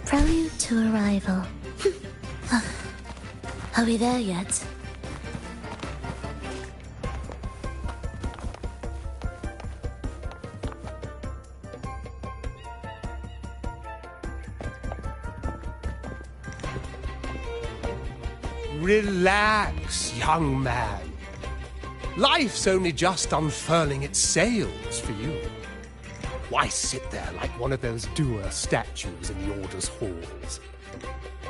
Prelude to arrival. Are we there yet? Relax, young man. Life's only just unfurling its sails for you. Why sit there like one of those dour statues in the Order's halls?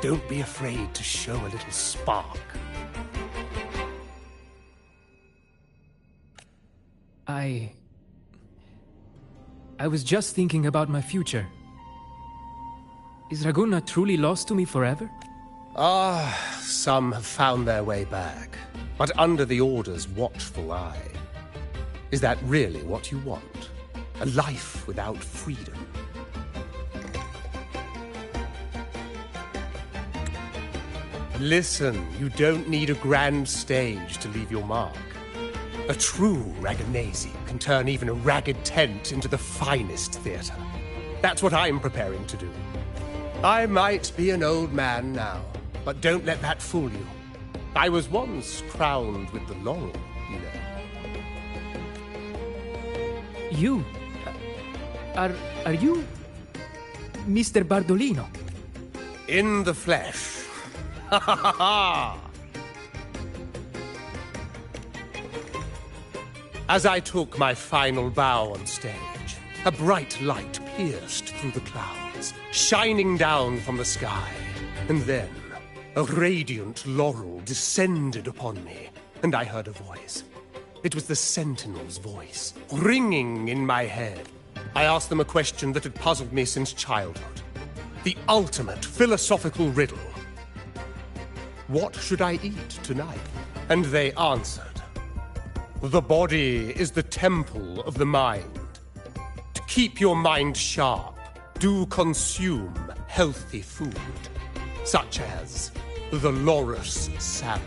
Don't be afraid to show a little spark. I was just thinking about my future. Is Raguna truly lost to me forever? Some have found their way back, but under the Order's watchful eye. Is that really what you want? A life without freedom? Listen, you don't need a grand stage to leave your mark. A true Raganese can turn even a ragged tent into the finest theater. That's what I'm preparing to do. I might be an old man now, but don't let that fool you. I was once crowned with the laurel, you know. You? Are you Mr. Bardolino? In the flesh. Ha ha ha ha! As I took my final bow on stage, a bright light pierced through the clouds, shining down from the sky. And then, a radiant laurel descended upon me, and I heard a voice. It was the Sentinel's voice, ringing in my head. I asked them a question that had puzzled me since childhood. The ultimate philosophical riddle. What should I eat tonight? And they answered. The body is the temple of the mind. To keep your mind sharp, do consume healthy food, such as the loris salad.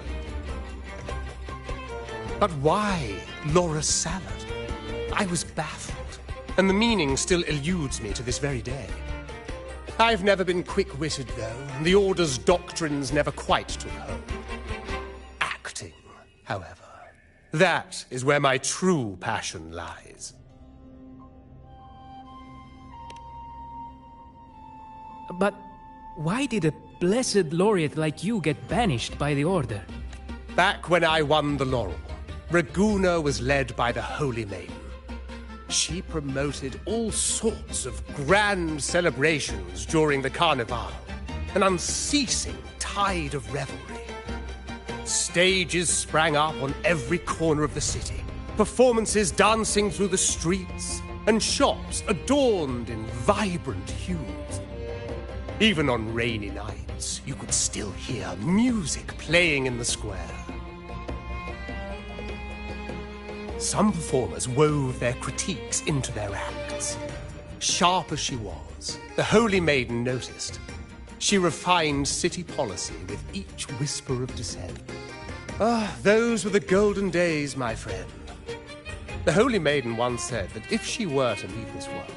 But why loris salad? I was baffled, and the meaning still eludes me to this very day. I've never been quick-witted, though. The Order's doctrines never quite took hold. Acting, however. That is where my true passion lies. But why did a blessed laureate like you get banished by the Order? Back when I won the laurel, Raguna was led by the Holy Maiden. She promoted all sorts of grand celebrations during the Carnival, an unceasing tide of revelry. Stages sprang up on every corner of the city, performances dancing through the streets, and shops adorned in vibrant hues. Even on rainy nights, you could still hear music playing in the square. Some performers wove their critiques into their acts. Sharp as she was, the Holy Maiden noticed. She refined city policy with each whisper of dissent. Those were the golden days, my friend. The Holy Maiden once said that if she were to leave this world,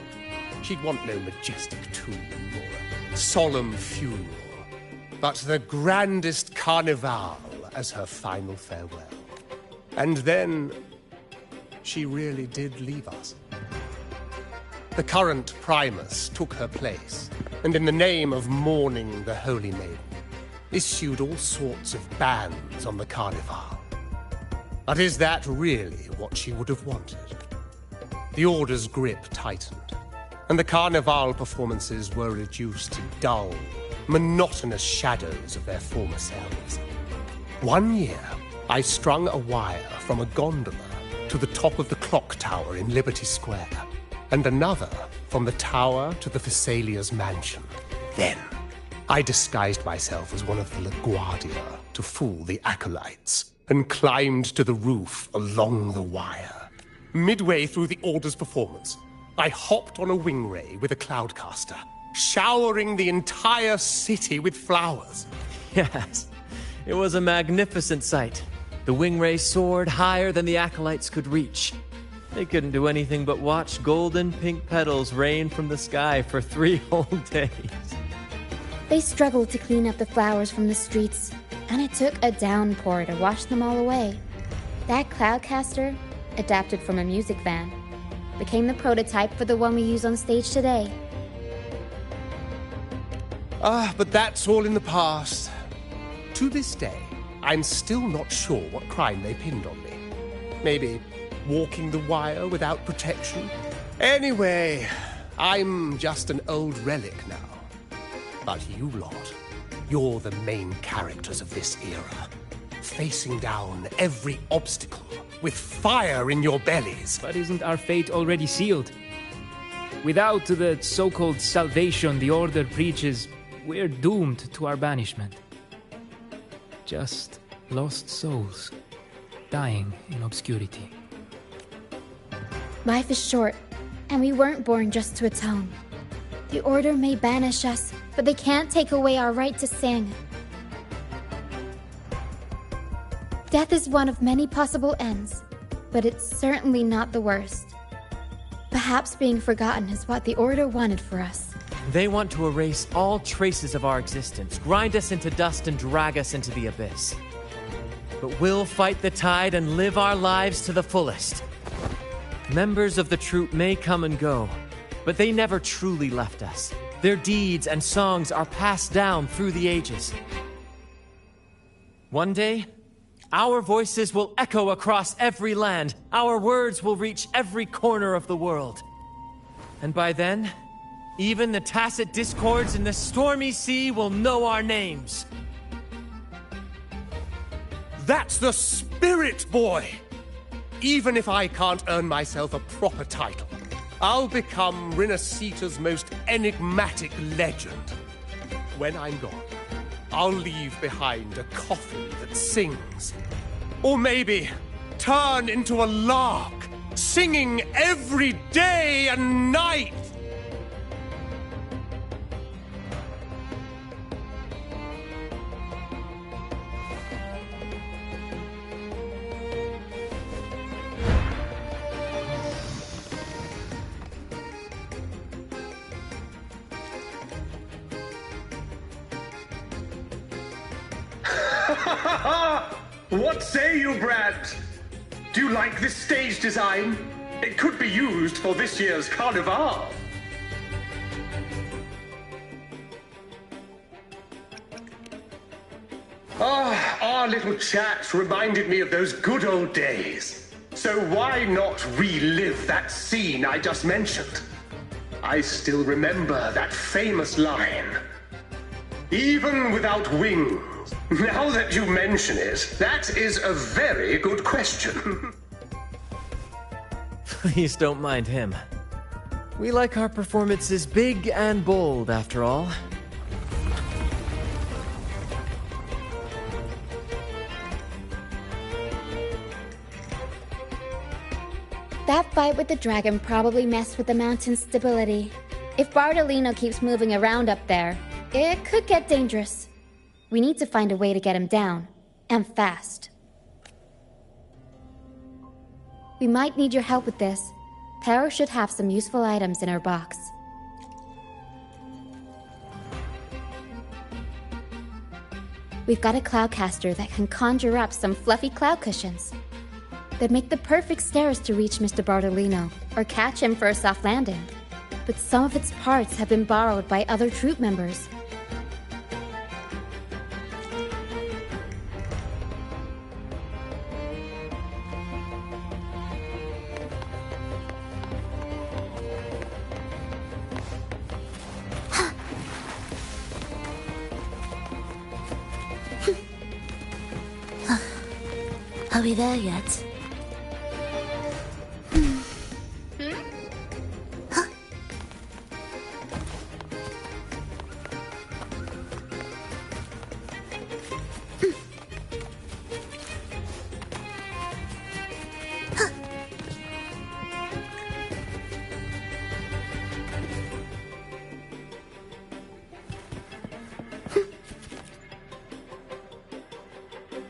she'd want no majestic tomb or a solemn funeral, but the grandest carnival as her final farewell. And then she really did leave us. The current Primus took her place, and in the name of mourning the Holy Maiden, issued all sorts of bans on the Carnival. But is that really what she would have wanted? The Order's grip tightened, and the Carnival performances were reduced to dull, monotonous shadows of their former selves. One year, I strung a wire from a gondola to the top of the clock tower in Liberty Square, and another from the tower to the Thessalia's mansion. Then, I disguised myself as one of the LaGuardia to fool the acolytes, and climbed to the roof along the wire. Midway through the Order's performance, I hopped on a wing ray with a cloudcaster, showering the entire city with flowers. Yes, it was a magnificent sight. The wingray soared higher than the acolytes could reach. They couldn't do anything but watch golden pink petals rain from the sky for 3 whole days. They struggled to clean up the flowers from the streets, and it took a downpour to wash them all away. That cloudcaster, adapted from a music van, became the prototype for the one we use on stage today. But that's all in the past. To this day, I'm still not sure what crime they pinned on me. Maybe walking the wire without protection? Anyway, I'm just an old relic now. But you lot, you're the main characters of this era. Facing down every obstacle with fire in your bellies. But isn't our fate already sealed? Without the so-called salvation the Order preaches, we're doomed to our banishment. Just lost souls, dying in obscurity. Life is short, and we weren't born just to atone. The Order may banish us, but they can't take away our right to sing. Death is one of many possible ends, but it's certainly not the worst. Perhaps being forgotten is what the Order wanted for us. They want to erase all traces of our existence, grind us into dust and drag us into the abyss. But we'll fight the tide and live our lives to the fullest. Members of the troupe may come and go, but they never truly left us. Their deeds and songs are passed down through the ages. One day, our voices will echo across every land. Our words will reach every corner of the world. And by then, even the tacit discords in the stormy sea will know our names. That's the spirit, boy! Even if I can't earn myself a proper title, I'll become Rinasita's most enigmatic legend. When I'm gone, I'll leave behind a coffin that sings. Or maybe turn into a lark, singing every day and night. What say you, Brad? Do you like this stage design? It could be used for this year's carnival. Our little chat reminded me of those good old days. So why not relive that scene I just mentioned? I still remember that famous line. Even without wings. Now that you mention it, that is a very good question. Please don't mind him. We like our performances big and bold, after all. That fight with the dragon probably messed with the mountain's stability. If Bardolino keeps moving around up there, it could get dangerous. We need to find a way to get him down, and fast. We might need your help with this. Pero should have some useful items in her box. We've got a cloudcaster that can conjure up some fluffy cloud cushions. They'd make the perfect stairs to reach Mr. Bardolino, or catch him for a soft landing. But some of its parts have been borrowed by other troop members. Are we there yet?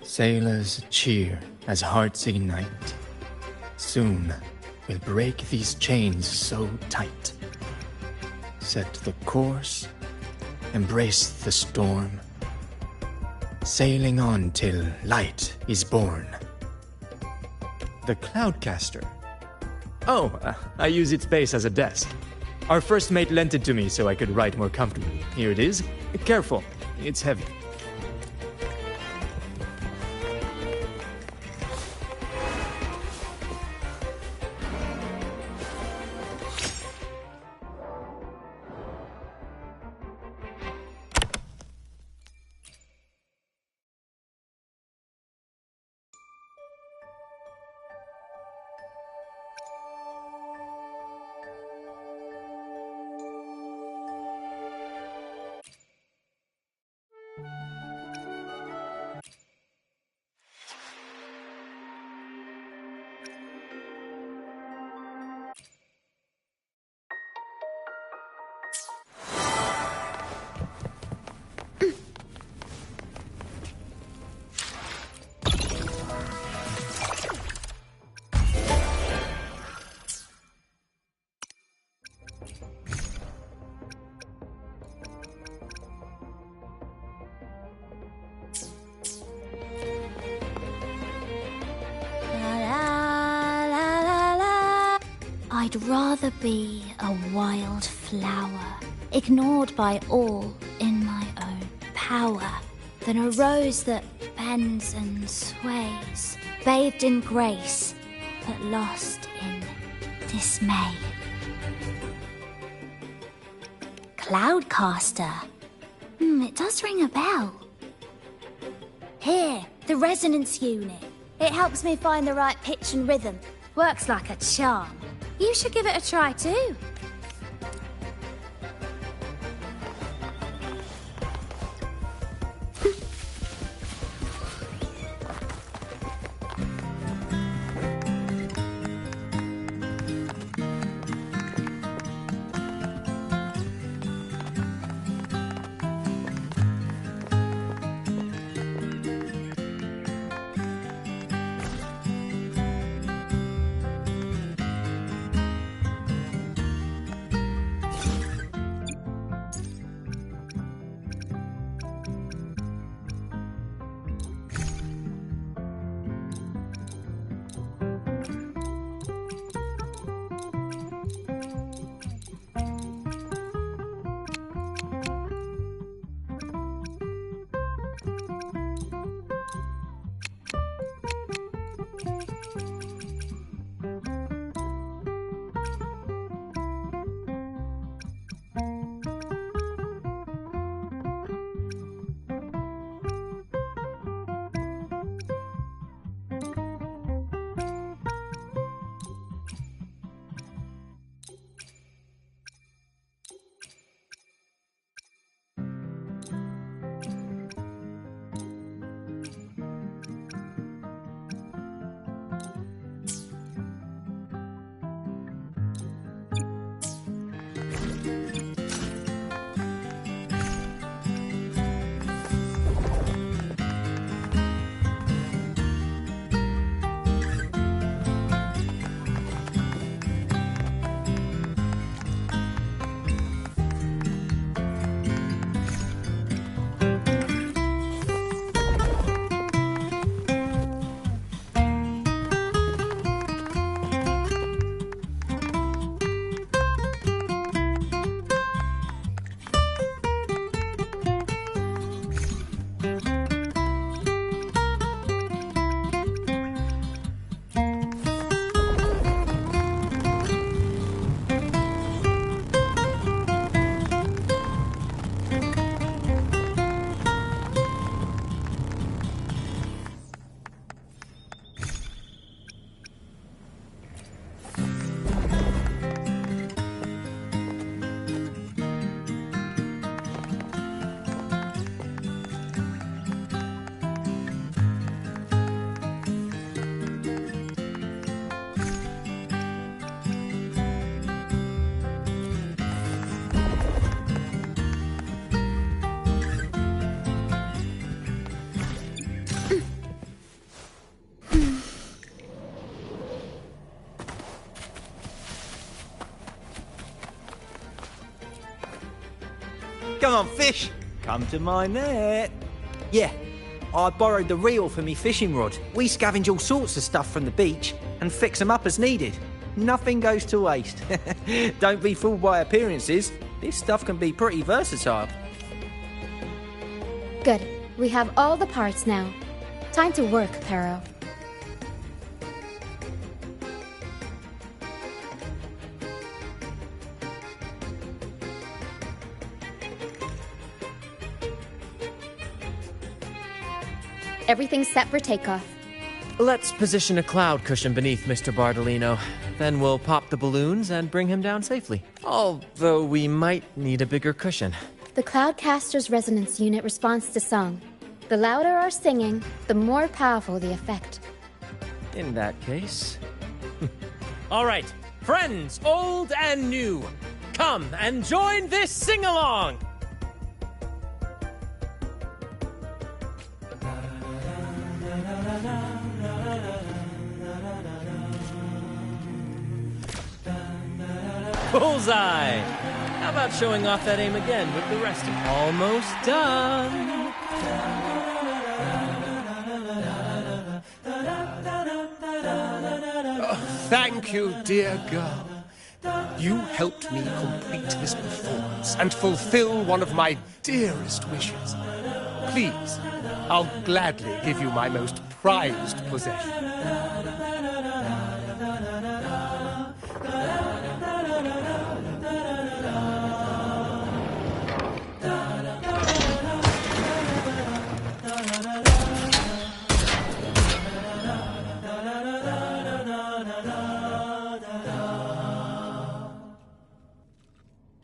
Sailors cheer as hearts ignite. Soon we'll break these chains so tight. Set the course embrace the storm, sailing on till light is born. The Cloudcaster. Oh, I use its base as a desk. Our first mate lent it to me so I could write more comfortably. Here it is. Careful, it's heavy. I'd rather be a wild flower, ignored by all in my own power, than a rose that bends and sways, bathed in grace, but lost in dismay. Cloudcaster. It does ring a bell. Here, the resonance unit. It helps me find the right pitch and rhythm. Works like a charm. You should give it a try too. Come on, fish. Come to my net. Yeah, I borrowed the reel for me fishing rod. We scavenge all sorts of stuff from the beach and fix them up as needed. Nothing goes to waste. Don't be fooled by appearances. This stuff can be pretty versatile. Good. We have all the parts now. Time to work, Pero. Everything's set for takeoff. Let's position a cloud cushion beneath Mr. Bardolino. Then we'll pop the balloons and bring him down safely. Although we might need a bigger cushion. The Cloudcaster's resonance unit responds to song. The louder our singing, the more powerful the effect. In that case... All right, friends, old and new, come and join this sing-along! Bullseye! How about showing off that aim again with the rest of almost done? Oh, thank you, dear girl. You helped me complete this performance and fulfill one of my dearest wishes. Please, I'll gladly give you my most prized possession.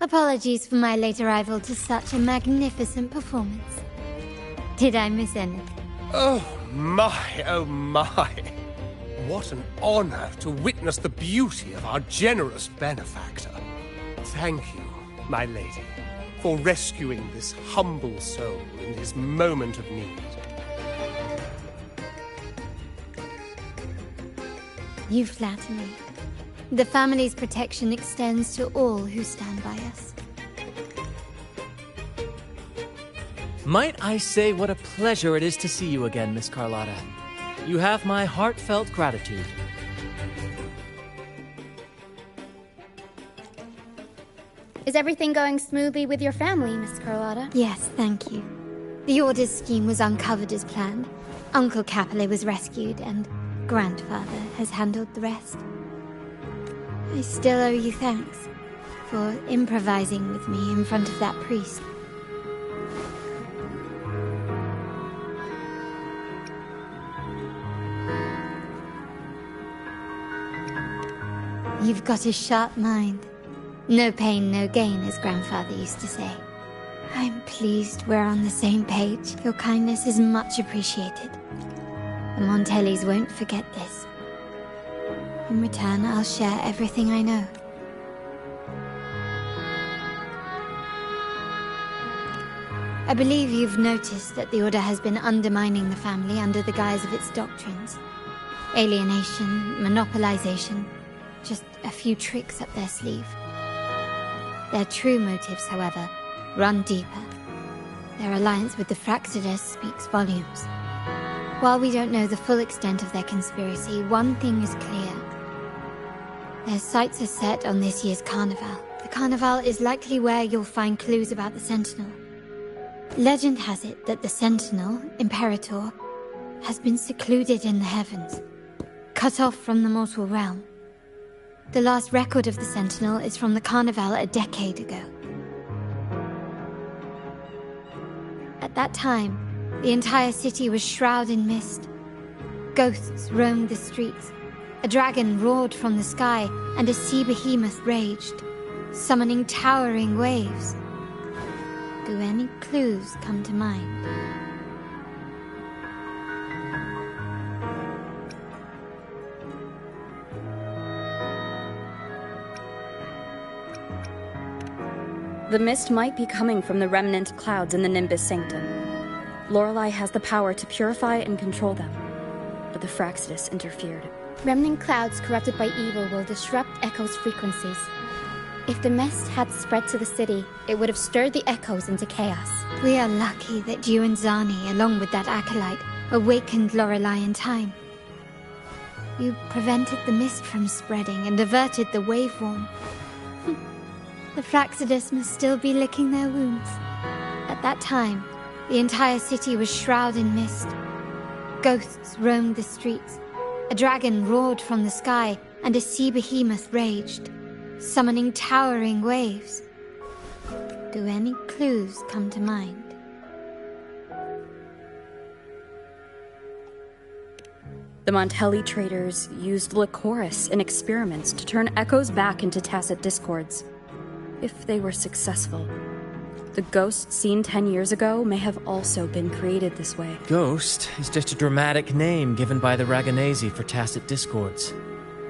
Apologies for my late arrival to such a magnificent performance. Did I miss anything? Oh my, oh my. What an honor to witness the beauty of our generous benefactor. Thank you, my lady, for rescuing this humble soul in his moment of need. You flatter me. The family's protection extends to all who stand by us. Might I say what a pleasure it is to see you again, Miss Carlotta. You have my heartfelt gratitude. Is everything going smoothly with your family, Miss Carlotta? Yes, thank you. The Order's scheme was uncovered as planned. Uncle Capilet was rescued, and Grandfather has handled the rest. I still owe you thanks for improvising with me in front of that priest. You've got a sharp mind. No pain, no gain, as Grandfather used to say. I'm pleased we're on the same page. Your kindness is much appreciated. The Montellis won't forget this. In return, I'll share everything I know. I believe you've noticed that the Order has been undermining the family under the guise of its doctrines. Alienation, monopolization, just a few tricks up their sleeve. Their true motives, however, run deeper. Their alliance with the Fraxidus speaks volumes. While we don't know the full extent of their conspiracy, one thing is clear. Their sights are set on this year's carnival. The carnival is likely where you'll find clues about the Sentinel. Legend has it that the Sentinel, Imperator, has been secluded in the heavens, cut off from the mortal realm. The last record of the Sentinel is from the carnival a decade ago. At that time, the entire city was shrouded in mist. Ghosts roamed the streets. A dragon roared from the sky, and a sea behemoth raged, summoning towering waves. Do any clues come to mind? The mist might be coming from the remnant clouds in the Nimbus Sanctum. Lorelei has the power to purify and control them, but the Fraxidus interfered. Remnant clouds corrupted by evil will disrupt Echo's frequencies. If the mist had spread to the city, it would have stirred the echoes into chaos. We are lucky that you and Zani, along with that acolyte, awakened Lorelei in time. You prevented the mist from spreading and averted the wave-worn. The Fraxidus must still be licking their wounds. At that time, the entire city was shrouded in mist. Ghosts roamed the streets. A dragon roared from the sky, and a sea behemoth raged, summoning towering waves. Do any clues come to mind? The Montelli traders used Lycoris in experiments to turn echoes back into tacit discords. If they were successful, the ghosts seen 10 years ago may have also been created this way. Ghost is just a dramatic name given by the Raganesi for tacit discords.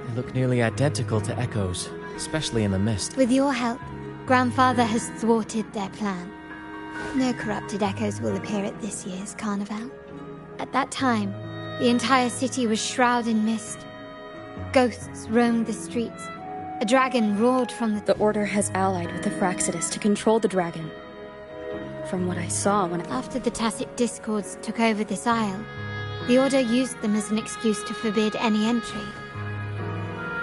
They look nearly identical to echoes, especially in the mist. With your help, Grandfather has thwarted their plan. No corrupted echoes will appear at this year's carnival. At that time, the entire city was shrouded in mist. Ghosts roamed the streets. A dragon roared from the... The Order has allied with the Fraxidus to control the dragon. From what I saw when... After the tacit discords took over this isle, the Order used them as an excuse to forbid any entry.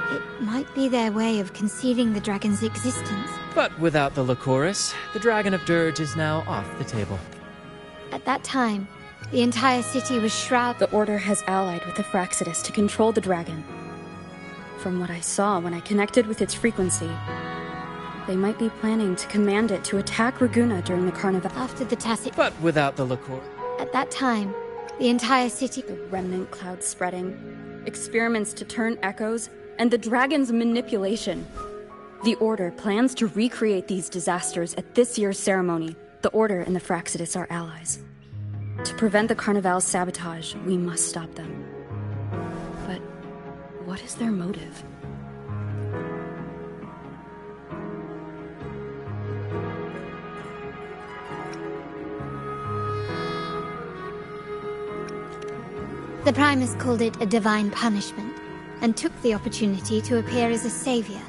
It might be their way of concealing the dragon's existence. But without the Lycoris, the Dragon of Dirge is now off the table. At that time, the entire city was shrouded... The Order has allied with the Fraxidus to control the dragon. From what I saw when I connected with its frequency, they might be planning to command it to attack Raguna during the carnival. After the tacit... But without the Lycoris... At that time, the entire city... The remnant cloud spreading, experiments to turn echoes, and the dragon's manipulation. The Order plans to recreate these disasters at this year's ceremony. The Order and the Fraxidus are allies. To prevent the Carnival's sabotage, we must stop them. But what is their motive? The Primus called it a divine punishment, and took the opportunity to appear as a savior.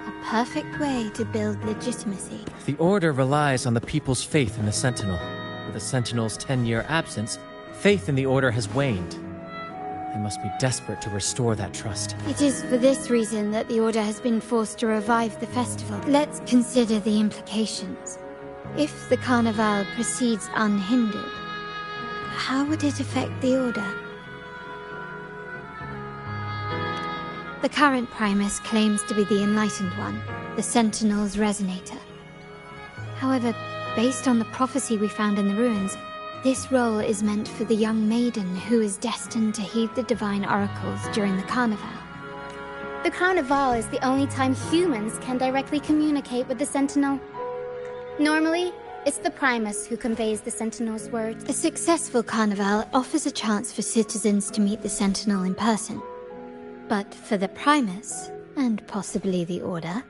A perfect way to build legitimacy. The Order relies on the people's faith in the Sentinel. With the Sentinel's 10-year absence, faith in the Order has waned. They must be desperate to restore that trust. It is for this reason that the Order has been forced to revive the festival. Let's consider the implications. If the Carnival proceeds unhindered, how would it affect the Order? The current Primus claims to be the Enlightened One, the Sentinel's Resonator. However, based on the prophecy we found in the ruins, this role is meant for the young maiden who is destined to heed the divine oracles during the Carnival. The Carnival is the only time humans can directly communicate with the Sentinel. Normally, it's the Primus who conveys the Sentinel's words. A successful Carnival offers a chance for citizens to meet the Sentinel in person. But for the Primus, and possibly the Order,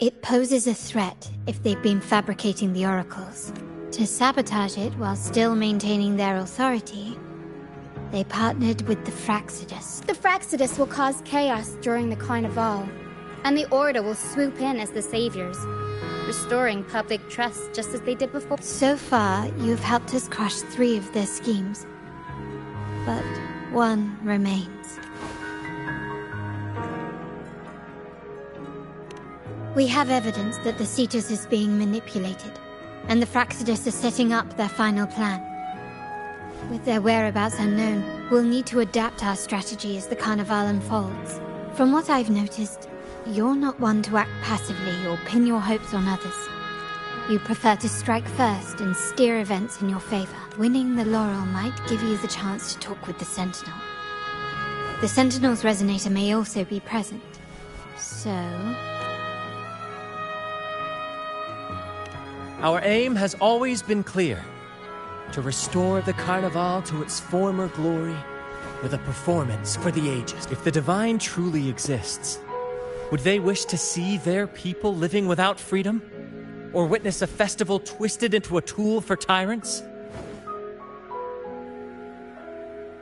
it poses a threat if they've been fabricating the oracles. To sabotage it while still maintaining their authority, they partnered with the Fraxidus. The Fraxidus will cause chaos during the Carnival, and the Order will swoop in as the saviors, restoring public trust just as they did before. So far, you've helped us crush 3 of their schemes, but one remains. We have evidence that the Cetus is being manipulated, and the Fraxidus are setting up their final plan. With their whereabouts unknown, we'll need to adapt our strategy as the Carnival unfolds. From what I've noticed, you're not one to act passively or pin your hopes on others. You prefer to strike first and steer events in your favor. Winning the laurel might give you the chance to talk with the Sentinel. The Sentinel's Resonator may also be present. So... Our aim has always been clear. To restore the Carnival to its former glory with a performance for the ages. If the Divine truly exists, would they wish to see their people living without freedom? Or witness a festival twisted into a tool for tyrants?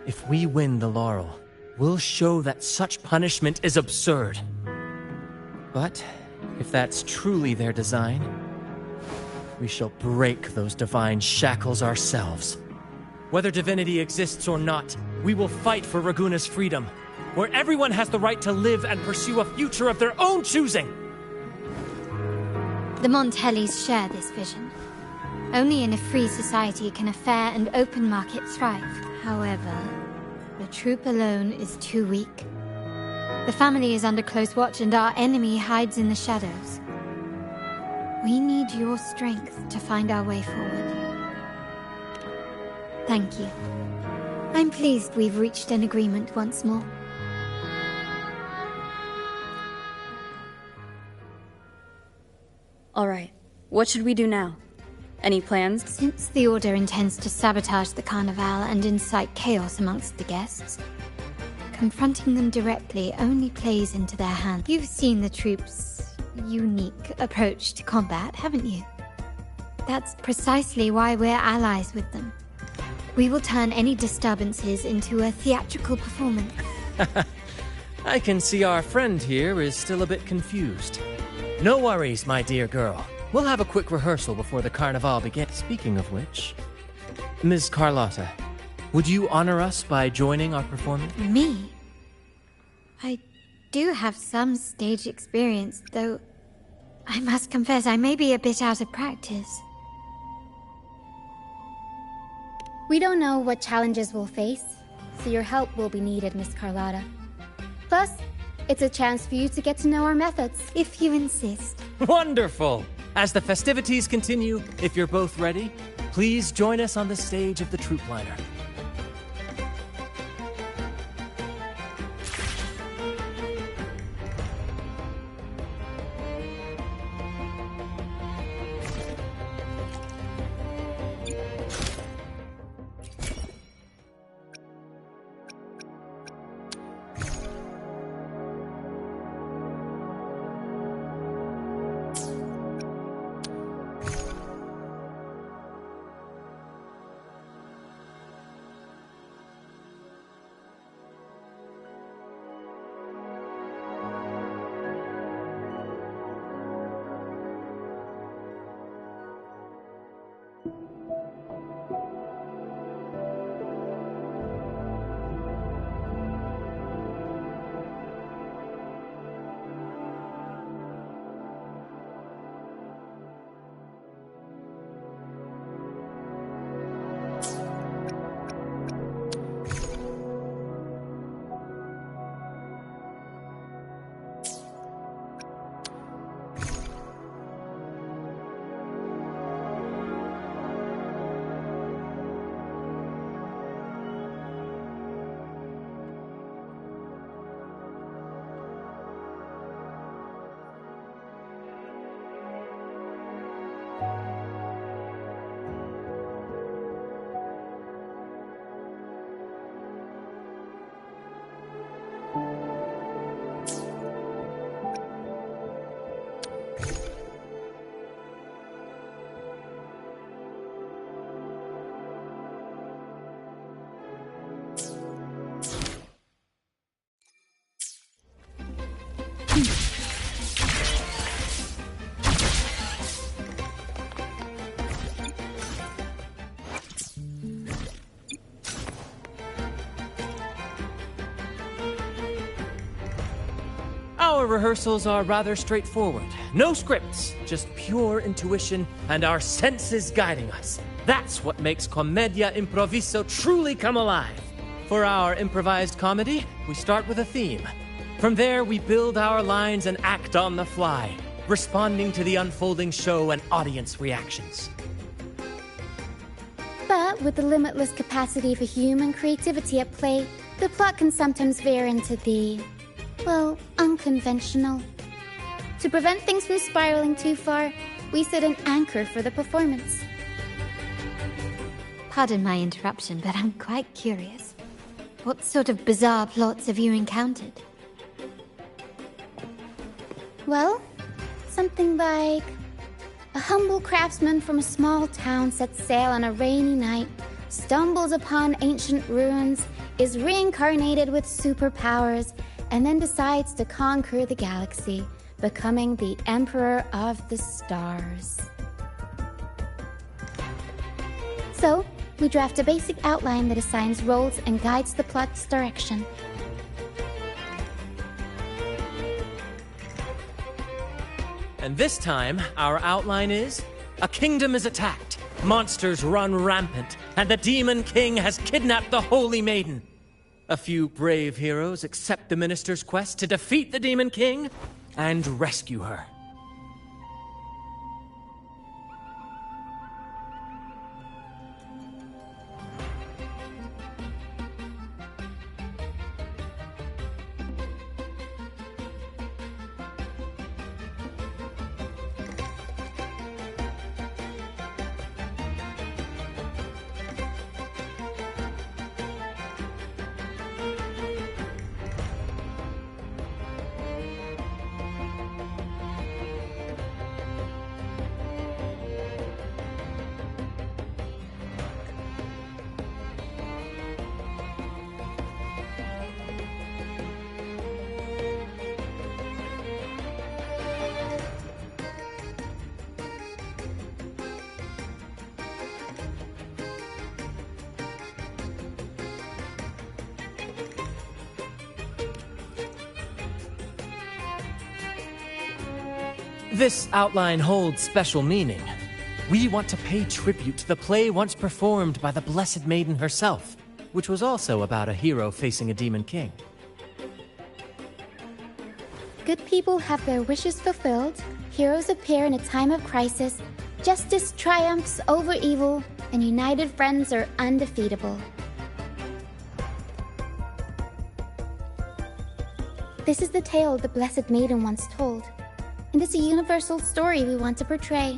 If we win the laurel, we'll show that such punishment is absurd. But If that's truly their design, we shall break those divine shackles ourselves. Whether divinity exists or not, we will fight for Raguna's freedom, where everyone has the right to live and pursue a future of their own choosing. The Montellis share this vision. Only in a free society can a fair and open market thrive. However, the troop alone is too weak. The family is under close watch and our enemy hides in the shadows. We need your strength to find our way forward. Thank you. I'm pleased we've reached an agreement once more. All right, what should we do now? Any plans? Since the Order intends to sabotage the Carnival and incite chaos amongst the guests, confronting them directly only plays into their hands. You've seen the troops' unique approach to combat, haven't you? That's precisely why we're allies with them. We will turn any disturbances into a theatrical performance. I can see our friend here is still a bit confused. No worries, my dear girl. We'll have a quick rehearsal before the Carnival begins. Speaking of which, Ms. Carlotta, would you honor us by joining our performance? Me? I do have some stage experience, though I must confess I may be a bit out of practice. We don't know what challenges we'll face, so your help will be needed, Miss Carlotta. Plus, it's a chance for you to get to know our methods. If you insist. Wonderful! As the festivities continue, if you're both ready, please join us on the stage of the troop liner. Our rehearsals are rather straightforward. No scripts, just pure intuition and our senses guiding us. That's what makes Commedia Improviso truly come alive. For our improvised comedy, we start with a theme. From there, we build our lines and act on the fly, responding to the unfolding show and audience reactions. But with the limitless capacity for human creativity at play, the plot can sometimes veer into the, well, unconventional. To prevent things from spiraling too far, we set an anchor for the performance. Pardon my interruption, but I'm quite curious. What sort of bizarre plots have you encountered? Well, something like a humble craftsman from a small town sets sail on a rainy night, stumbles upon ancient ruins, is reincarnated with superpowers, and then decides to conquer the galaxy, becoming the Emperor of the Stars. So, we draft a basic outline that assigns roles and guides the plot's direction. And this time, our outline is: a kingdom is attacked, monsters run rampant, and the Demon King has kidnapped the Holy Maiden. A few brave heroes accept the Minister's quest to defeat the Demon King and rescue her. This outline holds special meaning. We want to pay tribute to the play once performed by the Blessed Maiden herself, which was also about a hero facing a Demon King. Good people have their wishes fulfilled, heroes appear in a time of crisis, justice triumphs over evil, and united friends are undefeatable. This is the tale the Blessed Maiden once told, and it's a universal story we want to portray.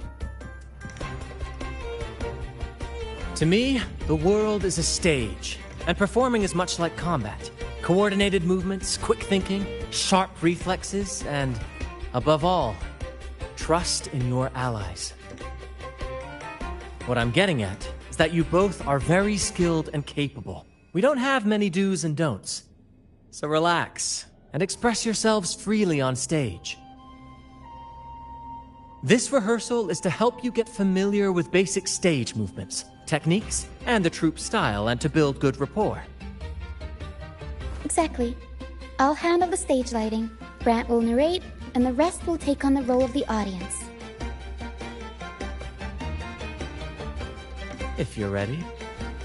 To me, the world is a stage, and performing is much like combat. Coordinated movements, quick thinking, sharp reflexes, and, above all, trust in your allies. What I'm getting at is that you both are very skilled and capable. We don't have many do's and don'ts. So relax and express yourselves freely on stage. This rehearsal is to help you get familiar with basic stage movements, techniques, and the troupe style, and to build good rapport. Exactly. I'll handle the stage lighting, Brant will narrate, and the rest will take on the role of the audience. If you're ready,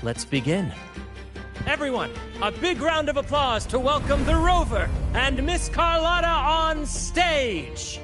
let's begin. Everyone, a big round of applause to welcome the Rover and Miss Carlotta on stage!